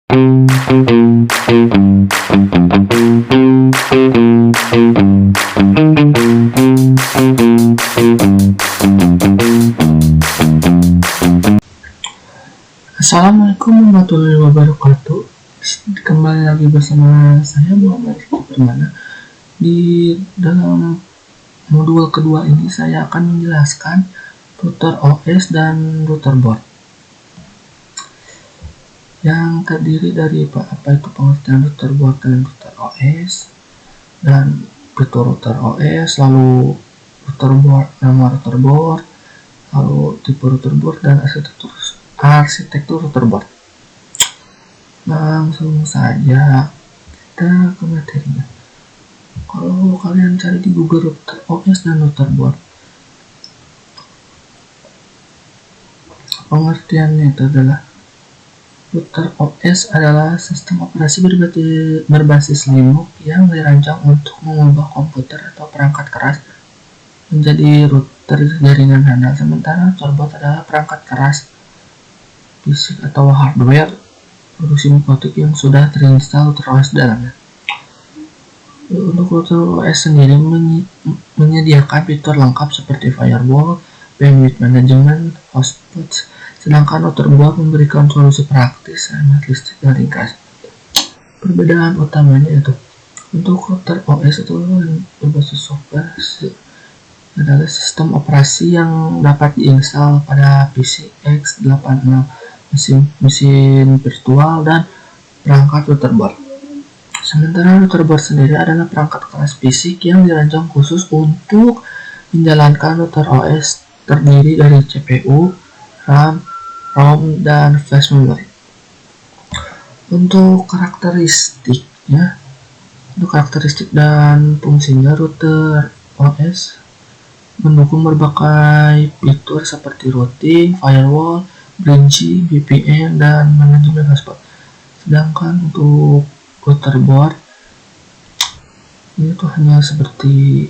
Assalamualaikum warahmatullahi wabarakatuh. Kembali lagi bersama saya Muhammad Permana. Di dalam modul kedua ini saya akan menjelaskan router OS dan router board yang terdiri dari apa itu pengertian router board dan router OS, dan fitur router OS, lalu router board, nama router board, lalu tipe router board, dan arsitektur router board. Langsung saja kita ke materinya. Kalau kalian cari di Google router OS dan router board, pengertiannya itu adalah router OS adalah sistem operasi berbasis Linux yang dirancang untuk mengubah komputer atau perangkat keras menjadi router jaringan handal, sementara router board adalah perangkat keras fisik atau hardware produksi mikotik yang sudah terinstall router OS dalamnya. Untuk router OS sendiri menyediakan fitur lengkap seperti firewall, bandwidth management, hotspots, sedangkan router board memberikan solusi praktis, hemat listrik, dan ringkas. Perbedaan utamanya itu, untuk router OS itu berbasis software adalah sistem operasi yang dapat diinstal pada PC x86, mesin virtual, dan perangkat router board. Sementara router board sendiri adalah perangkat keras fisik yang dirancang khusus untuk menjalankan router OS, terdiri dari CPU, RAM, ROM, dan flash memory. Untuk karakteristik dan fungsinya, router OS mendukung berbagai fitur seperti routing, firewall, bridging, VPN, dan manajemen hotspot. Sedangkan untuk router board itu hanya seperti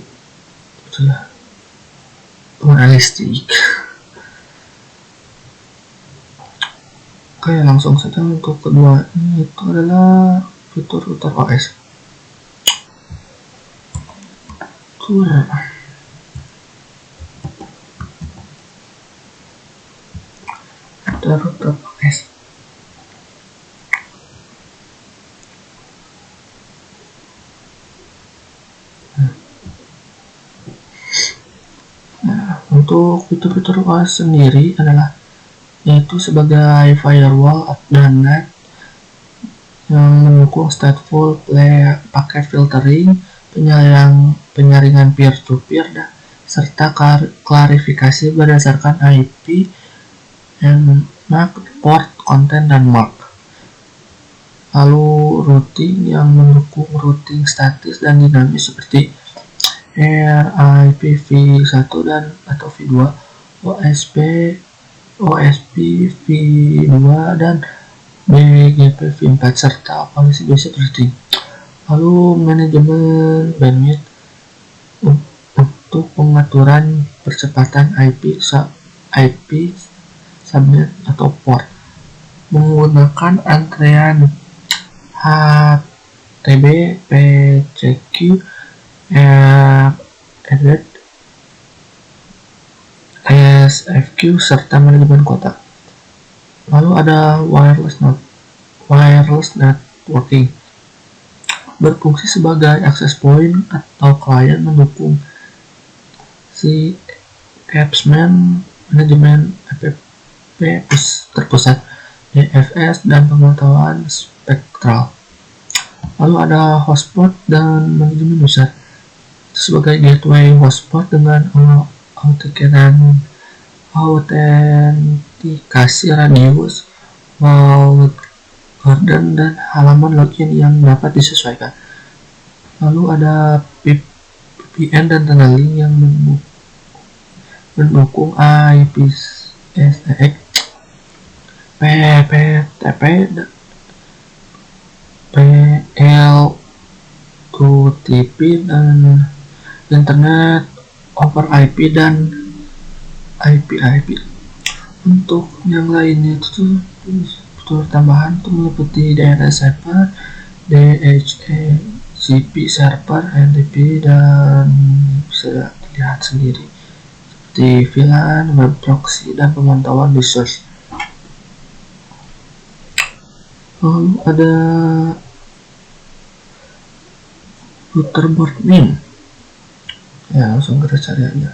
pengeras listrik. Oke, langsung saja untuk kedua ini, itu adalah fitur router OS. Router OS. Nah, untuk fitur-fitur OS sendiri adalah yaitu sebagai firewall dan NAT yang mendukung stateful packet filtering, penyaringan peer-to-peer, serta klarifikasi berdasarkan IP, MAC, port, konten, dan mark. Lalu routing yang mendukung routing statis dan dinamis seperti RIPv1 dan atau v2, OSP v2, dan BGP v4, serta policy based routing. Lalu manajemen bandwidth untuk pengaturan percepatan IP subnet atau port menggunakan antrean HTTP, PCQ, RED, SFQ, serta manajemen kuota. Lalu ada wireless networking, berfungsi sebagai access point atau klien, mendukung capsman, manajemen FTP terpusat, DFS, dan pengetahuan spektral. Lalu ada hotspot dan manajemen user, sebagai gateway hotspot dengan autentikasi radius, walled garden, dan halaman login yang dapat disesuaikan. Lalu ada VPN dan tunneling yang mendukung IPsec, PPTP, PLTP, dan Internet over IP dan IP. Untuk yang lainnya itu arsitektur tambahan itu meliputi DNS server, DHCP server, NDP, dan bisa dilihat sendiri seperti VLAN, web proxy, dan pemantauan di source. Lalu ada router board name. Ya, langsung kita cari aja.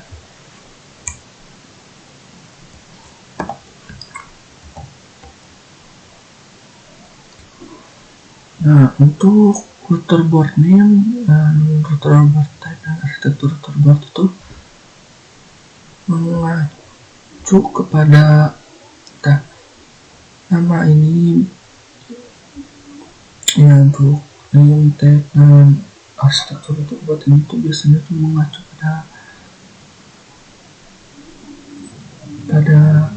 Nah, untuk router board name dan router board type dan arsitektur router board itu mengacu kepada nama ini ya. Untuk name tag dan arsitektur router board ini tuh biasanya tuh mengacu pada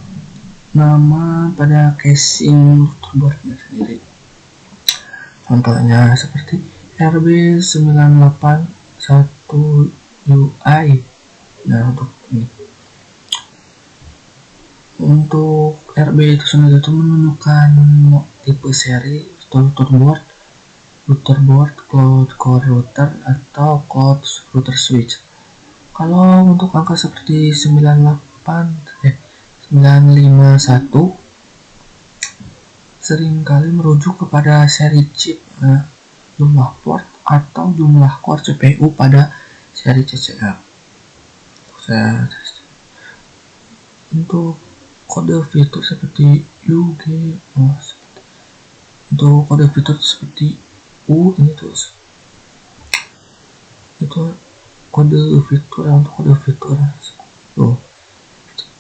nama, pada casing router boardnya sendiri. Contohnya seperti RB981UI. Nah, untuk ini, untuk RB itu sendiri itu menunjukkan tipe seri router board, cloud core router, atau cloud router switch. Kalau untuk angka seperti 951 seringkali merujuk kepada seri chip, jumlah port, atau jumlah core CPU pada seri CCL. Untuk kode fitur seperti UG, untuk kode fitur seperti U ini terus itu kode fitur untuk kode fitur tuh,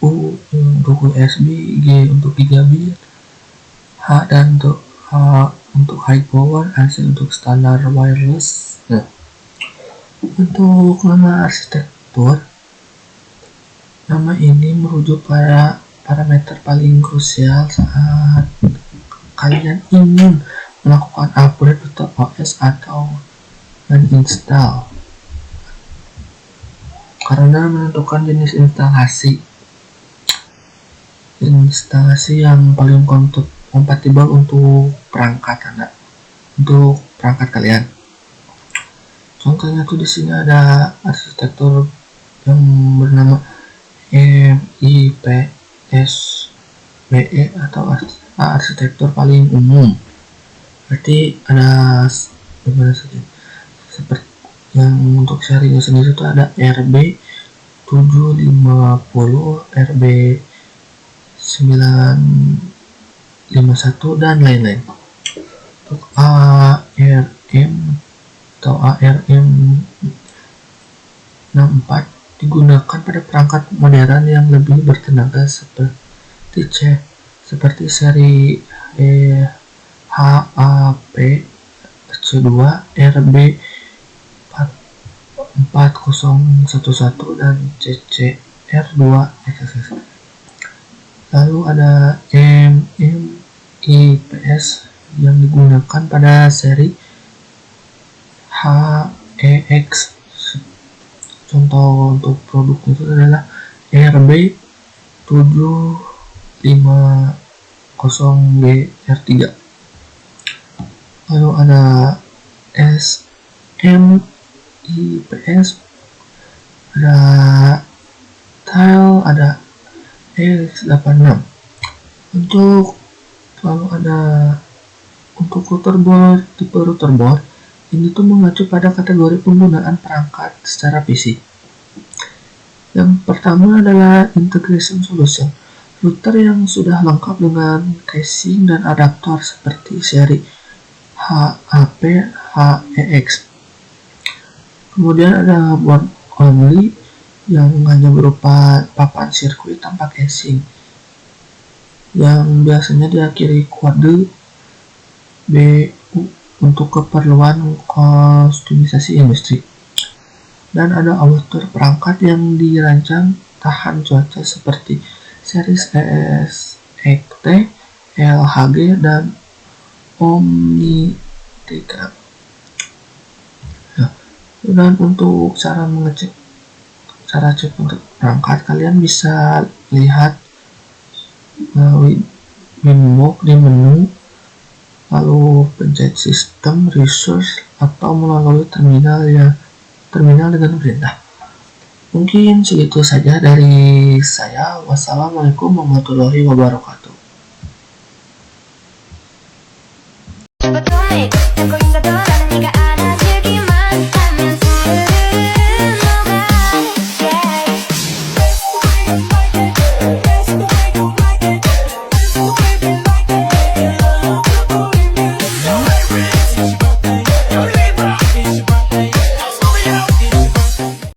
U untuk USB, G untuk gigabit, H dan untuk high power, AC untuk standar wireless. Nah, untuk nama arsitektur, nama ini merujuk pada parameter paling krusial saat kalian ingin melakukan upgrade untuk OS atau uninstall, karena menentukan jenis instalasi yang paling kompatibel untuk perangkat kalian. Contohnya tuh di sini ada arsitektur yang bernama MIPSBE atau arsitektur paling umum. Berarti ada beberapa saja. Seperti yang untuk serinya sendiri itu ada RB750, RB951 dan lain-lain. Untuk ARM atau ARM64 digunakan pada perangkat modern yang lebih bertenaga seperti seri HAP C2, RB4011 dan CCR2 XXX. Lalu ada MIPS yang digunakan pada seri HEX. Contoh untuk produk itu adalah RB750BR3. Lalu ada SMIPS, ada Tile, ada EX86. Untuk tipe router board ini tuh mengacu pada kategori penggunaan perangkat secara PC. Yang pertama adalah integration solution, router yang sudah lengkap dengan casing dan adaptor seperti seri HAP, HEX. Kemudian ada board only yang hanya berupa papan sirkuit tanpa casing, yang biasanya diakhiri kode BU untuk keperluan kustomisasi industri. Dan ada outer perangkat yang dirancang tahan cuaca seperti series ESXT, LHG, dan Omnitica. Dan untuk cara cek untuk perangkat, kalian bisa lihat Winbox di menu, lalu pencet sistem, resource, atau melalui terminal dengan perintah. Mungkin segitu saja dari saya. Wassalamualaikum warahmatullahi wabarakatuh.